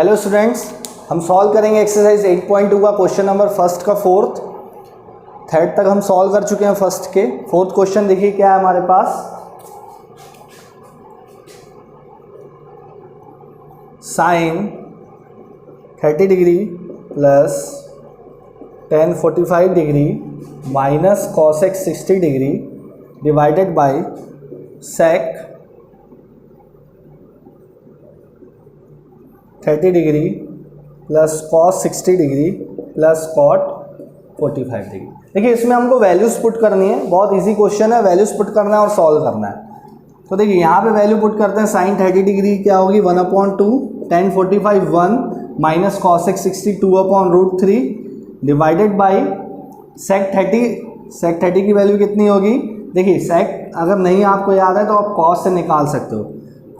Hello students, हम solve करेंगे exercise 8.2 का क्वेश्चन नंबर फर्स्ट का फोर्थ। थर्ड तक हम सॉल्व कर चुके हैं फर्स्ट के। फोर्थ क्वेश्चन देखिए क्या है हमारे पास। Sine 30 degree plus tan 45 degree minus cos x 60 degree divided by sec 30 degree plus cos 60 degree plus cot 45 degree. देखिए इसमें हमको वैल्यूज पुट करनी है, बहुत इजी क्वेश्चन है। वैल्यूज पुट करना है और सॉल्व करना है। तो देखिए यहाँ पे वैल्यू पुट करते हैं। साइन 30 डिग्री क्या होगी 1/2, tan 45 1 minus cos x 60 2/√3 divided by sec 30 की वैल्यू कितनी होगी। देखिए sec अगर नहीं आपको याद है तो आप cos से निकाल सकते हो।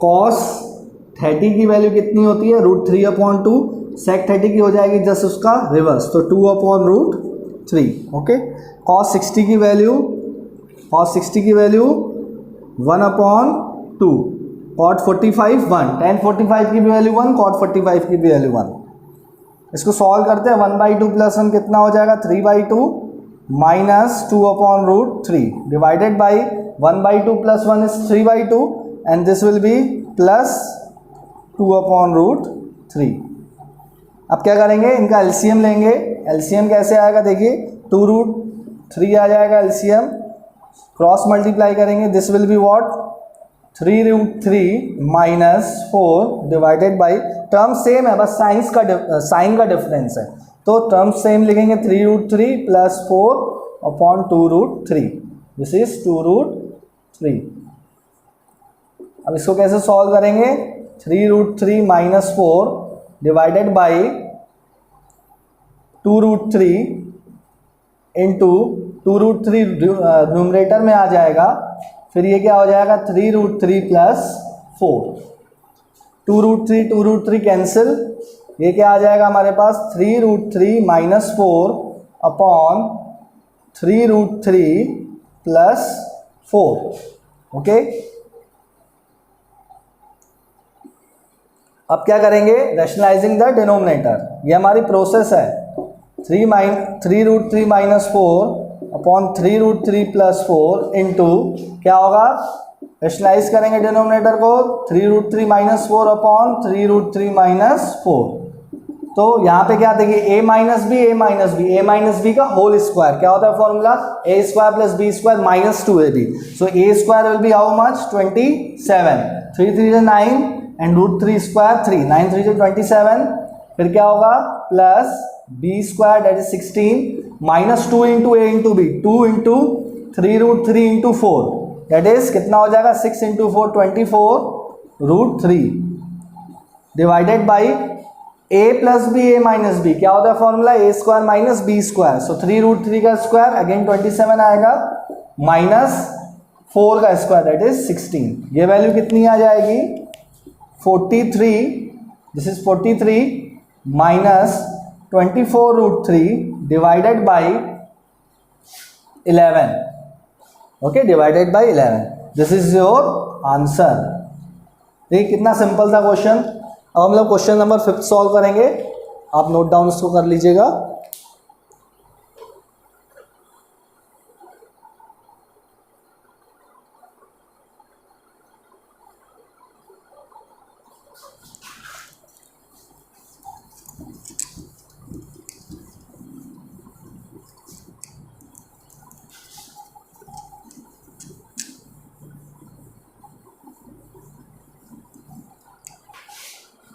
cos 30 की वैल्यू कितनी होती है √3/2, sec 30 की हो जाएगी जस्ट उसका रिवर्स, तो 2/√3। ओके, cos 60 की वैल्यू 1/2, cot 45 1, tan 45 की भी वैल्यू 1, cot 45 की भी वैल्यू 1। इसको सॉल्व करते हैं। 1/2 प्लस 1 कितना हो जाएगा 3/2 minus 2/√3 divided by 1/2 plus 1 is 3/2 and this will be plus 2/√3। अब क्या करेंगे, इनका एलसीएम लेंगे। एलसीएम कैसे आएगा देखिए 2√3 आ जाएगा एलसीएम, क्रॉस मल्टीप्लाई करेंगे, this will be what 3√3 minus 4 divided by, term same है बस साइन का डिफरेंस है, तो टर्म सेम लिखेंगे 3√3 प्लस 4/2√3, दिस इज 2√3। अब इसको कैसे सॉल्व करेंगे, 3√3 minus 4 divided by 2√3 into 2√3 numerator में आ जाएगा, फिर ये क्या हो जाएगा 3√3 प्लस 4, 2√3 कैंसिल, ये क्या आ जाएगा हमारे पास 3√3 माइनस 4/3√3 प्लस 4। ओके, अब क्या करेंगे, रैशनलाइजिंग द डिनोमिनेटर, ये हमारी प्रोसेस है। 3√3 माइनस 4/3√3 प्लस 4 इंटू क्या होगा, रैशनलाइज करेंगे डिनोमिनेटर को 3√3 माइनस 4/3√3 माइनस 4। तो यहाँ पे क्या देखिए a माइनस बी का होल स्क्वायर क्या होता है formula, a square plus B square minus 2ab, so a square will be how much 27, 3 3 9 and √3 square 3, 9 3 27, फिर क्या होगा plus B square that is 16 minus 2 into A into B, 2 into 3√3 into 4 that is कितना हो जाएगा 6 into 4 24√3 divided by a plus B A minus B क्या होता है formula a square minus B square, so 3√3 का स्क्वायर अगेन 27 आएगा minus 4 का square that is 16, ये वैल्यू कितनी आ जाएगी 43, this is 43 minus 24√3 divided by 11। Okay, divided by 11, this is your answer. देखिए कितना सिंपल था क्वेश्चन। अब हम लोग क्वेश्चन नंबर 5 सॉल्व करेंगे, आप नोट डाउन इसको कर लीजिएगा।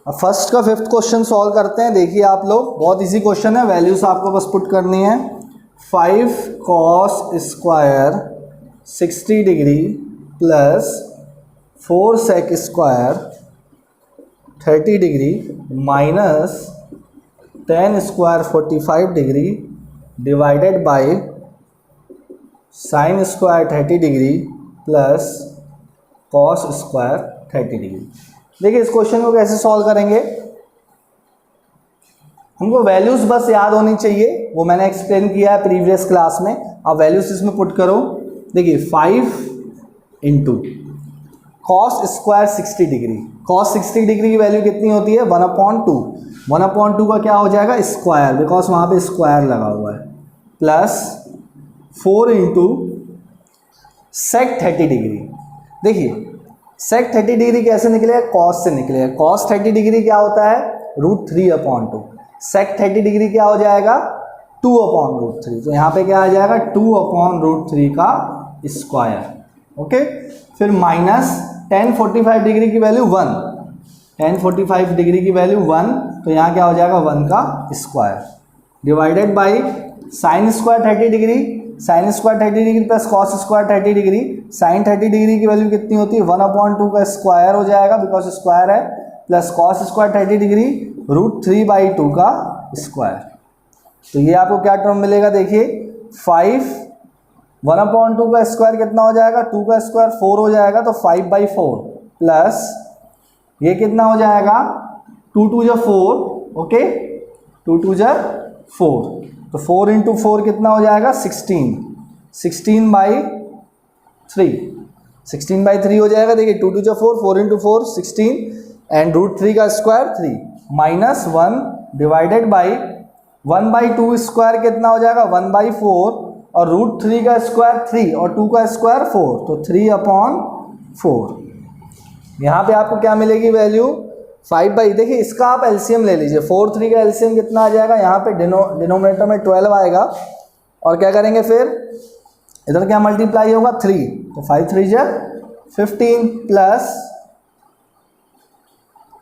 अब फर्स्ट का 5th क्वेश्चन सॉल्व करते हैं। देखिए आप लोग, बहुत इजी क्वेश्चन है, वैल्यूज आपको बस पुट करनी है। 5 cos square 60 degree plus 4 sec square 30 degree minus tan square 45 degree divided by sine square 30 degree plus cos square 30 degree. देखिए इस क्वेश्चन को कैसे सॉल्व करेंगे, हमको वैल्यूज बस याद होनी चाहिए, वो मैंने एक्सप्लेन किया है प्रीवियस क्लास में। अब वैल्यूज इसमें पुट करो। देखिए 5 into cos square 60 degree, cos 60 degree की वैल्यू कितनी होती है 1/2, 1/2 का क्या हो जाएगा स्क्वायर, बिकॉज वहाँ पे स्क्वायर लगा हुआ है, प्लस 4 इंटू सेक 30 डिग्री। देखिए सेक 30 डिग्री कैसे निकलेगा, कॉस से निकलेगा, कॉस 30 डिग्री क्या होता है √3/2, सेक 30 डिग्री क्या हो जाएगा 2/√3, तो यहाँ पे क्या आ जाएगा 2/√3 का स्क्वायर। ओके, फिर माइनस tan 45 डिग्री की वैल्यू 1, tan 45 डिग्री की वैल्यू 1, तो यहाँ क्या हो जाएगा 1 का square, divided by sine square 30 degree, sine square 30 degree plus cos square 30 degree, sine 30 degree की वैल्यू कितनी होती है 1/2 का स्क्वायर हो जाएगा बिकॉज स्क्वायर है, प्लस कॉस स्क्वायर 30 डिग्री √3/2 का स्क्वायर। तो ये आपको क्या टर्म मिलेगा, देखिए 5, 1/2 का स्क्वायर कितना हो जाएगा 2 का स्क्वायर 4 हो जाएगा, तो 5/4 प्लस ये कितना हो जाएगा 2 2 = 4, ओके 2 2 = 4, तो 4 इंटू 4 कितना हो जाएगा 16, 16/3, 16/3 हो जाएगा। देखिए 2 2 = 4, 4 इंटू 4 16 एंड √3 का square 3 minus 1 divided by 1/2 square कितना हो जाएगा 1/4 और √3 का स्क्वायर 3 और 2 का स्क्वायर 4, तो 3/4। यहाँ पे आपको क्या मिलेगी वैल्यू 5/, देखिए इसका आप एलसीएम ले लीजिए, 4 3 का एलसीएम कितना आ जाएगा, यहाँ पे डिनोमिनेटर में 12 आएगा और क्या करेंगे फिर इधर क्या मल्टीप्लाई होगा 3, तो 5 3 = 15 प्लस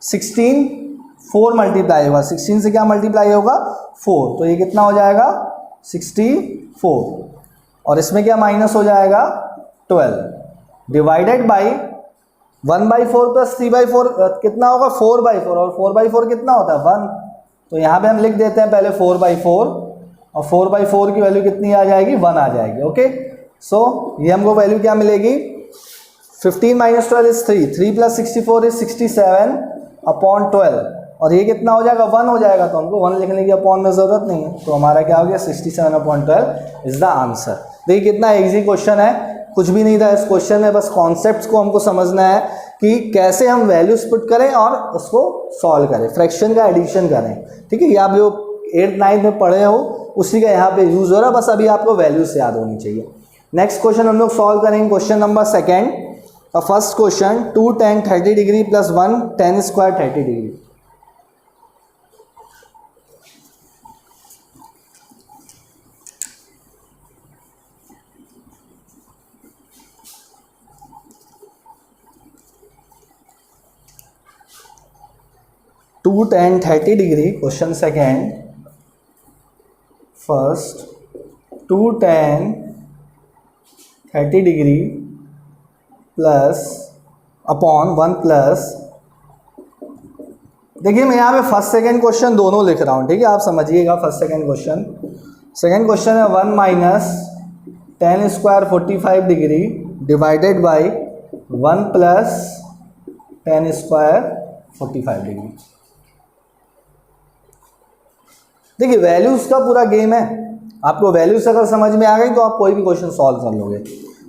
16 4 मल्टीप्लाई होगा, 16 से क्या मल्टीप्लाई होगा 4, तो ये कितना हो जाएगा 64 और इसमें क्या माइनस हो जाएगा 12 डिवाइडेड बाई 1/4 प्लस 3/4 कितना होगा 4/4 और 4/4 कितना होता है 1, तो यहाँ पे हम लिख देते हैं पहले 4/4 और 4/4 की वैल्यू कितनी आ जाएगी 1 आ जाएगी। ओके, सो ये हमको वैल्यू क्या मिलेगी 15 - 12 = 3, 3 + 64 = 67/12 और ये कितना हो जाएगा 1 हो जाएगा, तो हमको 1 लिखने की अपॉन में ज़रूरत नहीं है, तो हमारा क्या हो गया 67/12 इज़ द आंसर। देखिए कितना इजी क्वेश्चन है, कुछ भी नहीं था इस क्वेश्चन में, बस कॉन्सेप्ट्स को हमको समझना है कि कैसे हम वैल्यूज पुट करें और उसको सॉल्व करें, फ्रैक्शन का एडिशन करें। ठीक है, ये आप जो 8th 9th में पढ़े हो उसी का यहाँ पे यूज़ हो रहा है, बस अभी आपको वैल्यूज याद होनी चाहिए। नेक्स्ट क्वेश्चन हम लोग सॉल्व करेंगे, क्वेश्चन नंबर 2 का first question 2 tan 30 degree plus 1 tan square 30 degree. Two tan 30 degree question second, first 2 tan 30 degree plus upon 1 plus, देखिए मैं यहाँ पे फर्स्ट सेकेंड क्वेश्चन दोनों लिख रहा हूँ, ठीक है आप समझिएगा। First second question, second question है 1 minus tan square 45 degree divided by 1 plus tan square 45 degree. देखिए वैल्यूज़ का पूरा गेम है, आपको वैल्यूज़ अगर समझ में आ गई तो आप कोई भी क्वेश्चन सॉल्व कर लोगे।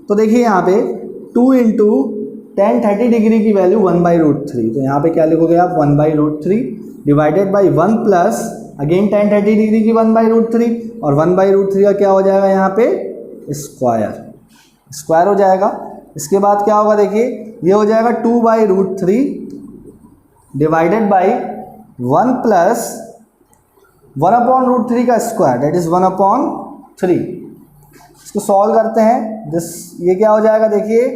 तो देखिए यहाँ पे 2 इंटू tan 30 डिग्री की वैल्यू 1/√3, तो यहाँ पे क्या लिखोगे आप 1/√3 divided by 1 plus again tan 30 degree की 1/√3 और 1/√3 का क्या हो जाएगा यहाँ पे स्क्वायर, स्क्वायर हो जाएगा। इसके बाद क्या होगा देखिए ये हो जाएगा 2/√3 डिवाइडेड बाई 1 प्लस 1/√3 का स्क्वायर डेट इज़ 1/3। इसको सॉल्व करते हैं, दिस ये क्या हो जाएगा देखिए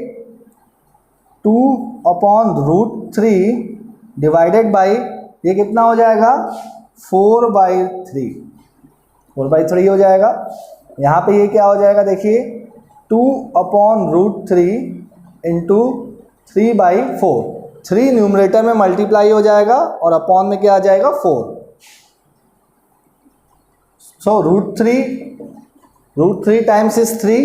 2/√3 डिवाइडेड बाई ये कितना हो जाएगा 4/3, 4/3 हो जाएगा। यहाँ पे ये क्या हो जाएगा देखिए 2/√3 इंटू 3/4, 3 न्यूमरेटर में मल्टीप्लाई हो जाएगा और अपॉन में क्या आ जाएगा 4। So √3 times is 3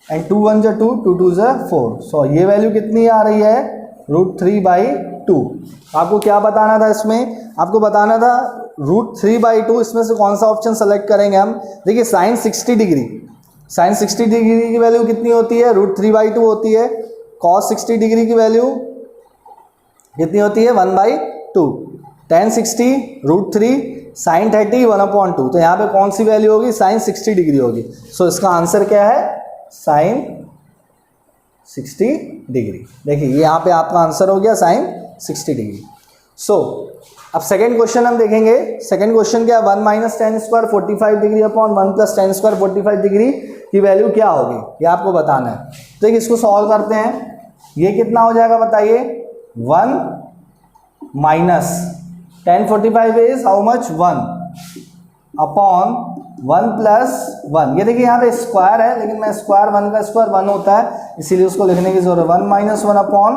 and 2 1 = 2, 2 2 = 4। सो ये वैल्यू कितनी आ रही है √3/2। आपको क्या बताना था इसमें, आपको बताना था √3/2, इसमें से कौन सा ऑप्शन सेलेक्ट करेंगे हम। देखिए साइन 60 डिग्री, साइन 60 डिग्री की वैल्यू कितनी होती है √3/2 होती है, cos 60 डिग्री की वैल्यू कितनी होती है 1/2, tan 60 √3 sin 30 1/2। तो यहाँ पे कौन सी वैल्यू होगी, sin 60 डिग्री होगी। सो इसका आंसर क्या है, sin 60 डिग्री। देखिए ये यहाँ पे आपका आंसर हो गया sin 60 डिग्री। सो अब सेकेंड क्वेश्चन हम देखेंगे। सेकेंड क्वेश्चन क्या है, 1 - tan square 45 degree upon 1 + tan square 45 degree की वैल्यू क्या होगी, ये आपको बताना है। तो देखिए इसको सॉल्व करते हैं। ये कितना हो जाएगा बताइए, 1 - tan 45 is how much 1 upon 1 + 1। ये देखिए यहाँ पे स्क्वायर है, लेकिन मैं स्क्वायर 1 का स्क्वायर 1 होता है, इसीलिए उसको लिखने की जरूरत है। 1 - 1 upon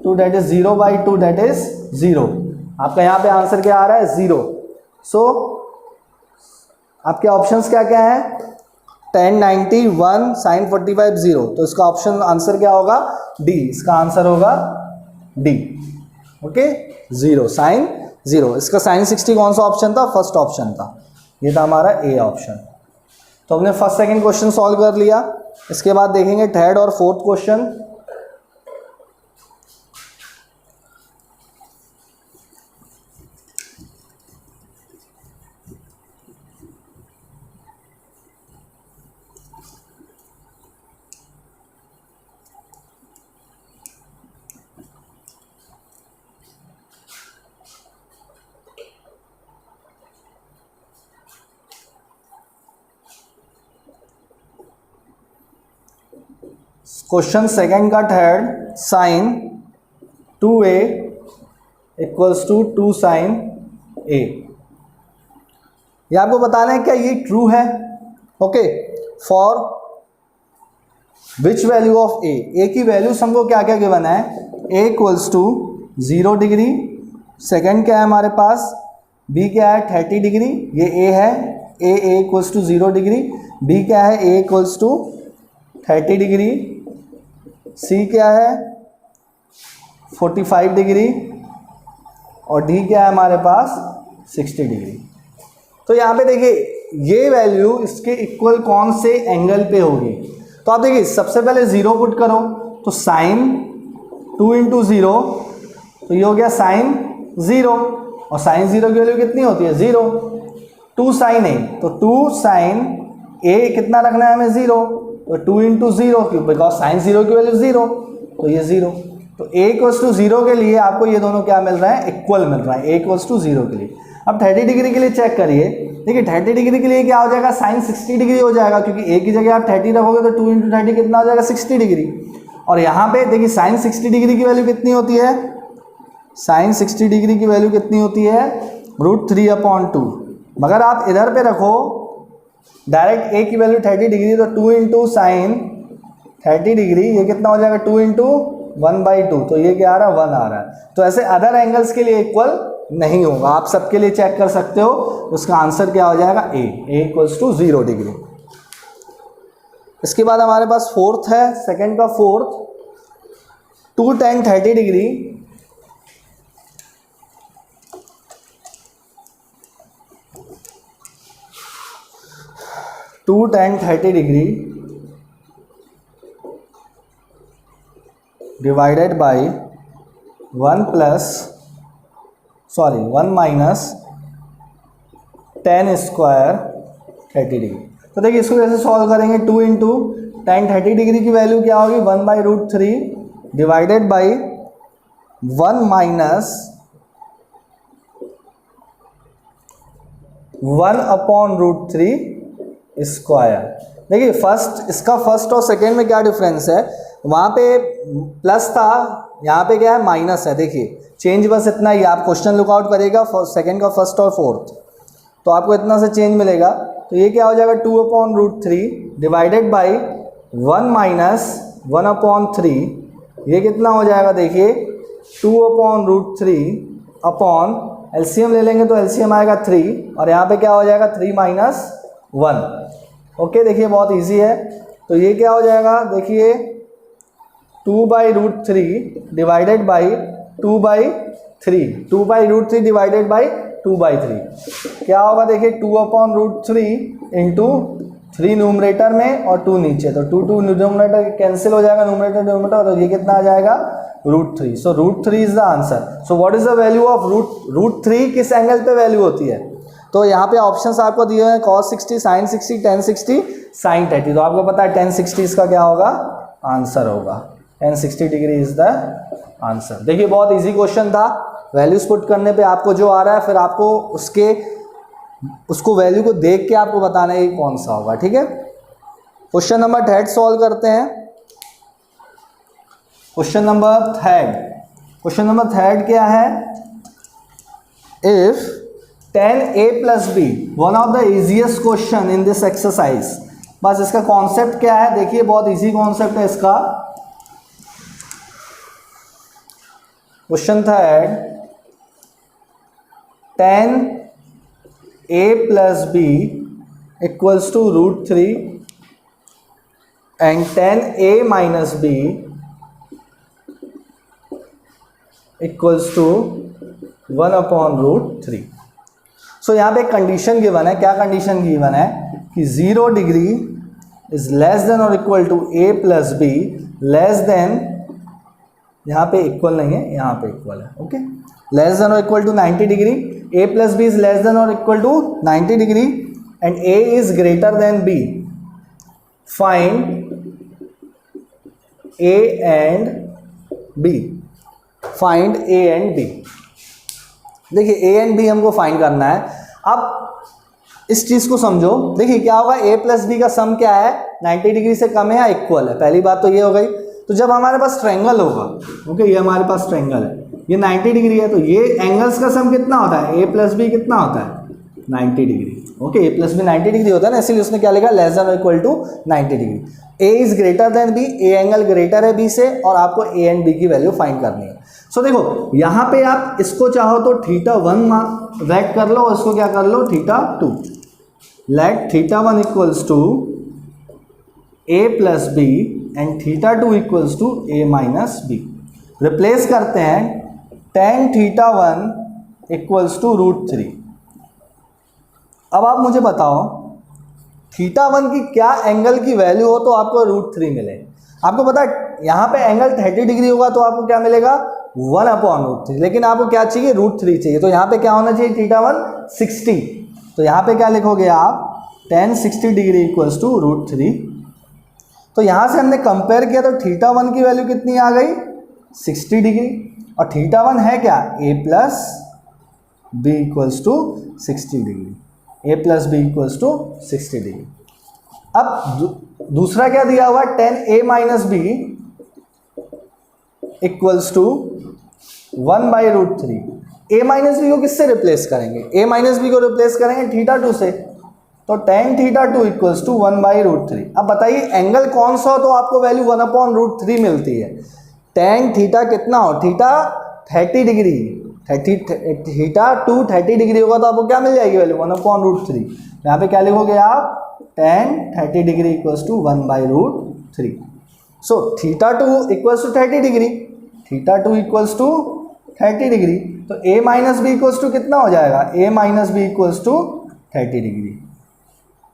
2 that is 0/2 that is 0। आपका यहाँ पे आंसर क्या आ रहा है 0। सो आपके ऑप्शंस क्या क्या है, tan 90 1 sin 45 0। तो इसका ऑप्शन आंसर क्या होगा, डी। इसका आंसर होगा डी। Okay 0 sin 0। इसका sin 60 कौन सा ऑप्शन था, फर्स्ट ऑप्शन था, ये था हमारा ए ऑप्शन। तो हमने फर्स्ट सेकंड क्वेश्चन सॉल्व कर लिया। इसके बाद देखेंगे थर्ड और फोर्थ क्वेश्चन। क्वेश्चन सेकंड का third, sin 2a = 2 sin a। ये आपको बताना है क्या ये ट्रू है। Okay, for which value of A की वैल्यूज हमको क्या क्या गिवन है, a = 0 डिग्री, सेकेंड क्या है हमारे पास, b क्या है 30 डिग्री, ये a है, a = 0 डिग्री, b क्या है a = 30 डिग्री, C क्या है 45 डिग्री और D क्या है हमारे पास 60 डिग्री। तो यहाँ पे देखिए ये वैल्यू इसके इक्वल कौन से एंगल पे होगी। तो आप देखिए सबसे पहले 0 पुट करो, तो sin 2 × 0, तो ये हो गया sin 0, और sin 0 की वैल्यू कितनी होती है 0। 2 sin a, तो 2 sin a कितना रखना है हमें 0, तो 2 × 0 क्यों, बिकॉज sin 0 की वैल्यू 0, तो ये 0। तो a = 0 के लिए आपको ये दोनों क्या मिल रहा है, इक्वल मिल रहा है, a = 0 के लिए। अब 30 डिग्री के लिए चेक करिए। देखिए 30 डिग्री के लिए क्या हो जाएगा, sin 60 डिग्री हो जाएगा, क्योंकि a की जगह आप 30 रखोगे तो 2 × 30 कितना हो जाएगा 60 डिग्री। और यहाँ पे देखिए sin 60 डिग्री की वैल्यू कितनी होती है, sin 60 डिग्री की वैल्यू कितनी होती है √3/2। मगर आप इधर पे रखो डायरेक्ट a की वैल्यू 30 डिग्री, तो 2 × sin 30 डिग्री, ये कितना हो जाएगा 2 × 1/2, तो ये क्या आ रहा है 1 आ रहा है। तो ऐसे अदर एंगल्स के लिए इक्वल नहीं होगा, आप सबके लिए चेक कर सकते हो। उसका आंसर क्या हो जाएगा a = 0 डिग्री। इसके बाद हमारे पास फोर्थ है, सेकंड का fourth, 2 tan 30 degree 2 tan 30 degree divided by 1 - tan square 30 degree. तो देखिए इसको कैसे सॉल्व करेंगे, 2 × tan 30 डिग्री की वैल्यू क्या होगी 1/√3 डिवाइडेड बाई 1 - 1/√3 स्क्वायर। देखिए फर्स्ट, इसका फर्स्ट और सेकेंड में क्या डिफरेंस है, वहाँ पे प्लस था, यहाँ पे क्या है माइनस है। देखिए चेंज बस इतना ही, आप क्वेश्चन लुकआउट करिएगा सेकेंड का फर्स्ट और फोर्थ, तो आपको इतना से चेंज मिलेगा। तो ये क्या हो जाएगा 2/√3 डिवाइडेड बाई 1 - 1/3, ये कितना हो जाएगा देखिए 2/√3 अपॉन, एलसीएम ले लेंगे तो एलसीएम आएगा 3, और यहाँ पे क्या हो जाएगा 3 - 1। ओके देखिए बहुत इजी है। तो ये क्या हो जाएगा देखिए 2/√3 डिवाइडेड बाई 2/3, 2/√3 डिवाइडेड बाई 2/3 क्या होगा देखिए 2/√3 इंटू 3 न्यूमरेटर में और 2 नीचे, तो 2 न्यूमरेटर कैंसिल हो जाएगा, न्यूमरेटर न्यूमरेटर, तो ये कितना आ जाएगा √3। सो √3 is the answer. So what is the value of √3 किस एंगल पे वैल्यू होती है? तो यहाँ पे ऑप्शंस आपको दिए हैं cos 60, sin 60, tan 60, sin 30। तो आपको पता है tan 60 इसका क्या होगा, आंसर होगा। tan 60 degree is the answer. देखिए बहुत इजी क्वेश्चन था, वैल्यूज पुट करने पे आपको जो आ रहा है फिर आपको उसको वैल्यू को देख के आपको बताना है कौन सा होगा, ठीक है। क्वेश्चन नंबर 3 सॉल्व करते हैं। क्वेश्चन नंबर 3 क्या है? If 10a + b, one of the easiest question in this exercise. बस इसका कॉन्सेप्ट क्या है, देखिए बहुत इजी कॉन्सेप्ट है इसका। Question 3, 10a + b = √3 and 10a - b = 1/√3। सो यहाँ पे एक कंडीशन गिवन है। क्या कंडीशन गिवन है कि 0 डिग्री इज लेस देन और equal to a + b less than, यहाँ पे इक्वल नहीं है, यहाँ पे इक्वल है, ओके। लेस देन और equal to 90 degree, a + b is less than और equal to 90 degree and a is greater than b। Find a and b। Find a and b। देखिए a एंड b हमको find करना है। अब इस चीज को समझो, देखिए क्या होगा, a + b का सम क्या है, 90 डिग्री से कम है या इक्वल है। पहली बात तो ये हो गई। तो जब हमारे पास ट्रायंगल होगा, ओके, ये हमारे पास ट्रायंगल है, ये 90 डिग्री है, तो ये एंगल्स का सम कितना होता है, a + b कितना होता है, 90 degree, okay. a + b 90 degree होता है ना, इसलिए उसने क्या लिखा, लेस देन और equal to 90 degree. a is greater than b, a angle greater है b से, और आपको a एंड b की वैल्यू फाइंड करनी है। सो देखो यहाँ पे आप इसको चाहो तो θ1 रैक कर लो, और इसको क्या कर लो, θ2। Let θ1 = a + b and θ2 = a - b। Replace करते हैं, tan θ1 = √3। अब आप मुझे बताओ θ1 की क्या एंगल की वैल्यू हो तो आपको √3 मिले। आपको पता है यहाँ पे एंगल 30 डिग्री होगा तो आपको क्या मिलेगा, 1/√3। लेकिन आपको क्या चाहिए, √3 चाहिए। तो यहाँ पे क्या होना चाहिए, θ1 60। तो यहाँ पे क्या लिखोगे आप, tan 60 डिग्री = √3। तो यहाँ से हमने कंपेयर किया तो θ1 की वैल्यू कितनी आ गई, 60 डिग्री, और θ1 है क्या, a + b = 60 degree, a + b = 60 degree. अब दूसरा क्या दिया हुआ, tan a - b = 1/√3। a - b को किससे रिप्लेस करेंगे, a - b को रिप्लेस करेंगे θ2 से, तो tan θ2 = 1/√3। अब बताइए एंगल कौन सा हो तो आपको वैल्यू 1/√3 मिलती है। tan θ कितना हो, θ 30 डिग्री, θ2 30 डिग्री होगा तो आपको क्या मिल जाएगी वैल्यू, 1/√3। यहाँ पे क्या लिखोगे आप, tan 30 डिग्री = 1/√3। सो θ2 = 30 डिग्री, θ2 = 30 डिग्री, तो a - b = कितना हो जाएगा, a - b = 30 डिग्री।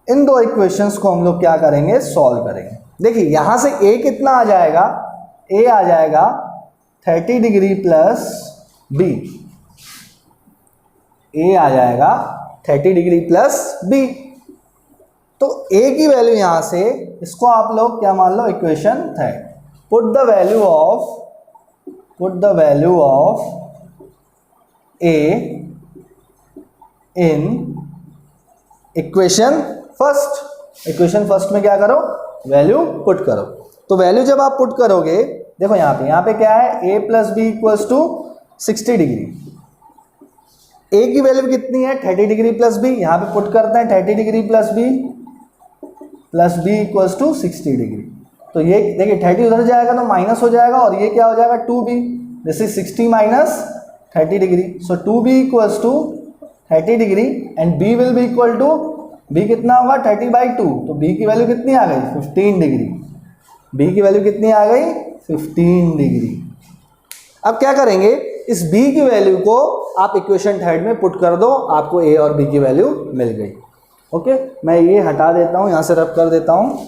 इन दो इक्वेशंस को हम लोग क्या करेंगे, सॉल्व करेंगे। देखिए यहाँ से a कितना आ जाएगा, a आ जाएगा 30 डिग्री प्लस b, a आ जाएगा 30 डिग्री प्लस b। तो a की वैल्यू यहाँ से, इसको आप लोग क्या मान लो, equation 3। Put the value of a in equation first में क्या करो, वैल्यू पुट करो। तो वैल्यू जब आप पुट करोगे, देखो यहाँ पे क्या है, a + b = 60 डिग्री। a की वैल्यू कितनी है, 30 डिग्री प्लस b, यहाँ पे पुट करते हैं 30 डिग्री प्लस b = 60 डिग्री। तो ये देखिए 30 उधर जाएगा तो माइनस हो जाएगा, और ये क्या हो जाएगा, 2b, this is 60 - 30 degree. So 2b = 30 degree and b will be equal to, b कितना होगा, 30/2। तो b की वैल्यू कितनी आ गई, 15 डिग्री। b की वैल्यू कितनी आ गई, 15 डिग्री। अब क्या करेंगे, इस b की वैल्यू को आप इक्वेशन 3 में पुट कर दो, आपको a और b की वैल्यू मिल गई। ओके, मैं ये हटा देता हूँ, यहाँ से रब कर देता हूँ।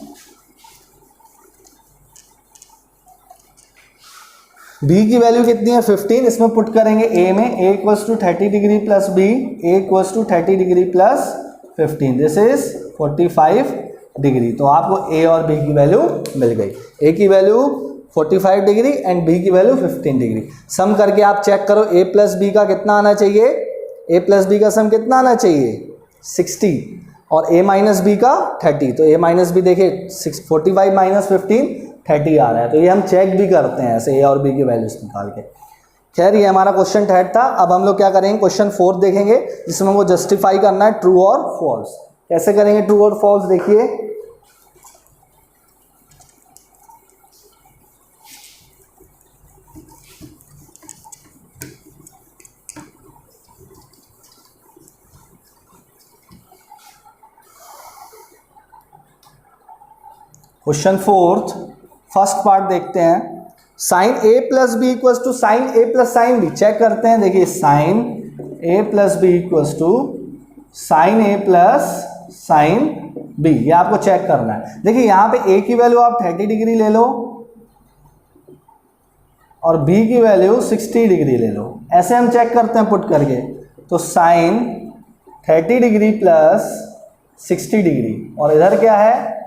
b की वैल्यू कितनी है 15, इसमें पुट करेंगे a में, a equals to 30 degree plus b, a equals to 30 degree plus 15, this is 45 degree. तो आपको a और b की वैल्यू मिल गई, a की वैल्यू 45 डिग्री एंड b की वैल्यू 15 डिग्री। सम करके आप चेक करो a प्लस b का कितना आना चाहिए, a प्लस b का सम कितना आना चाहिए 60 और a माइनस b का 30। तो a माइनस b देखिए 45 माइनस 15 30 आ रहा है। तो ये हम चेक भी करते हैं ऐसे a और b की वैल्यूज निकाल के। खैर ये हमारा क्वेश्चन 3 था। अब हम लोग क्या करेंगे, क्वेश्चन 4 देखेंगे जिसमें हमको जस्टिफाई करना है ट्रू और फॉल्स। कैसे करेंगे ट्रू और फॉल्स, देखिए क्वेश्चन 4 फर्स्ट पार्ट देखते हैं। Sine a plus b equals to sine a plus sine b, check करते हैं। देखिए sine a plus b equals to sine a plus sine b, ये आपको चेक करना है। देखिए यहाँ पे a की वैल्यू आप 30 डिग्री ले लो और b की वैल्यू 60 डिग्री ले लो, ऐसे हम चेक करते हैं पुट करके। तो साइन 30 डिग्री प्लस 60 डिग्री और इधर क्या है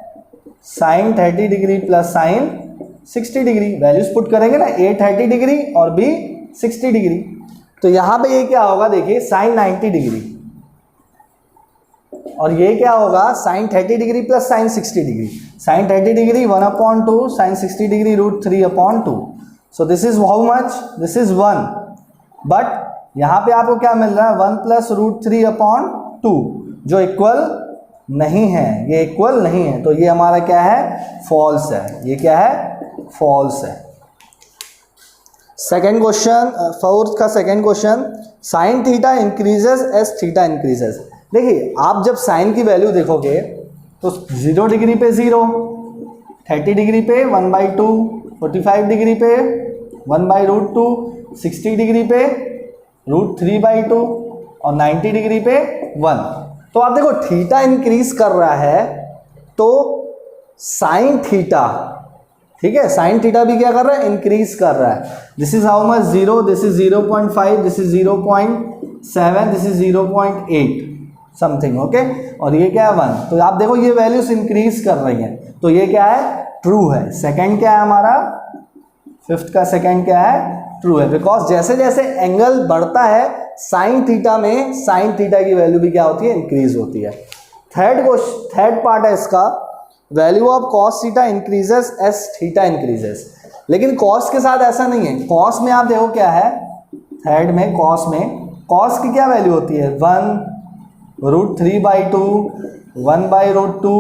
sine 30 degree plus sine 60 degree, values put करेंगे ना, a 30 डिग्री और b 60 डिग्री। तो यहाँ पे ये क्या होगा, देखिए साइन 90 डिग्री और ये क्या होगा sine 30 degree plus sine 60 degree. Sine 30 degree 1/2, sine 60 degree √3/2। So this is how much, this is 1, but यहाँ पे आपको क्या मिल रहा है 1 प्लस √3/2 जो इक्वल नहीं है, ये इक्वल नहीं है। तो ये हमारा क्या है फॉल्स है, ये क्या है फॉल्स है। सेकेंड क्वेश्चन, फोर्थ का second question, sine theta increases S theta increases. देखिए आप जब साइन की वैल्यू देखोगे तो 0 डिग्री पे 0, 30 डिग्री पे 1/2, 45 डिग्री पे 1/√2, 60 डिग्री पे √3/2 और 90 डिग्री पे 1। तो आप देखो थीटा इंक्रीज कर रहा है तो साइन थीटा, ठीक है, साइन थीटा भी क्या कर रहा है इंक्रीज कर रहा है। This is how much 0, this is 0.5, this is 0.7, this is 0.8 something, okay, और ये क्या है 1। तो आप देखो ये वैल्यूज इंक्रीज कर रही हैं, तो ये क्या है ट्रू है। सेकंड क्या है हमारा, फिफ्थ का सेकंड क्या है ट्रू है, बिकॉज जैसे जैसे एंगल बढ़ता है साइन थीटा में साइन थीटा की वैल्यू भी क्या होती है इंक्रीज होती है। थर्ड पार्ट है इसका, value of cos theta increases S theta increases. लेकिन कॉस के साथ ऐसा नहीं है, कॉस में आप देखो क्या है, थर्ड में कॉस की क्या वैल्यू होती है 1√3/2, 1/√2,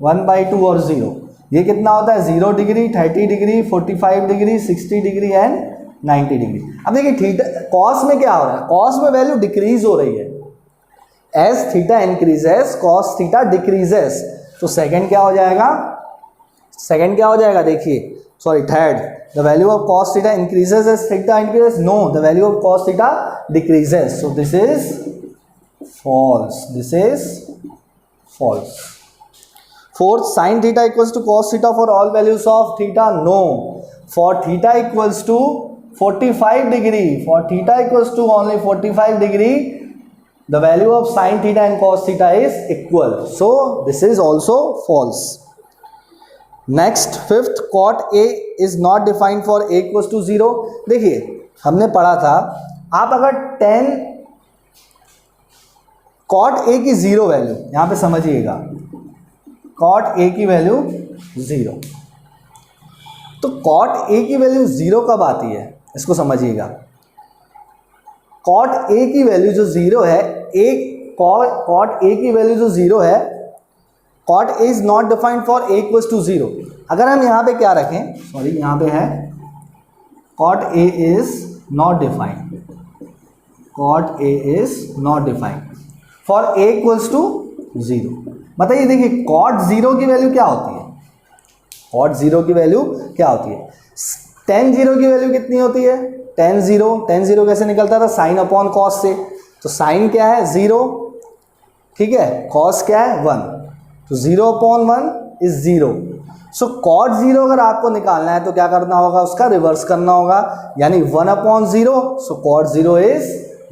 1/2 और 0। ये कितना होता है 0 degree, 30 degree, 45 degree, 60 degree and 90 degree. अब देखिए थीटा कॉस में क्या हो रहा है, कॉस में वैल्यू डिक्रीज हो रही है, as theta increases cos theta decreases. तो सेकंड क्या हो जाएगा, सेकंड क्या हो जाएगा, देखिए sorry third, the value of cos theta increases as theta increases, no the value of cos theta decreases. So this is false, this is false. Fourth, sine theta equals to cos theta for all values of theta, no, for theta equals to 45 degree, for theta equals to only 45 degree, the value of sin theta and cos theta is equal. So this is also false. Next, fifth, cot A is not defined for A equals to 0. देखिए हमने पढ़ा था, आप अगर 10 cot A की 0 value, यहाँ पे समझिएगा cot A की वैल्यू 0, तो cot A की वैल्यू 0 कब आती है इसको समझिएगा। कॉट ए की वैल्यू जो 0 है, कॉट ए की वैल्यू जो 0 है, cot a is not defined for a equals to 0। अगर हम यहाँ पे क्या रखें, सॉरी यहाँ पे है cot a is not defined, cot a is not defined for a equals to 0। बताइए देखिए कॉट 0 की वैल्यू क्या होती है, कॉट 0 की वैल्यू क्या होती है, tan 0 की वैल्यू कितनी होती है, tan 0 कैसे निकलता था साइन अपॉन कॉस से, तो साइन क्या है 0 ठीक है, कॉस क्या है 1, तो 0/1 इज 0। सो कॉट 0 अगर आपको निकालना है तो क्या करना होगा, उसका रिवर्स करना होगा, यानी 1/0। So cot 0 is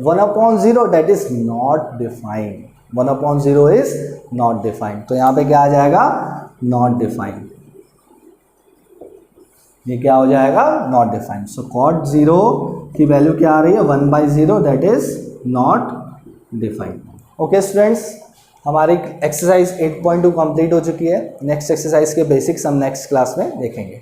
1/0, that is not defined. 1/0 is not defined, तो यहाँ पे क्या आ जाएगा, नॉट डिफाइंड। ये क्या हो जाएगा, नॉट डिफाइंड। सो कॉट 0 की वैल्यू क्या आ रही है, 1/0, that is not defined. Okay students, हमारी एक्सरसाइज 8.2 कंप्लीट हो चुकी है। नेक्स्ट एक्सरसाइज के बेसिक्स हम नेक्स्ट क्लास में देखेंगे।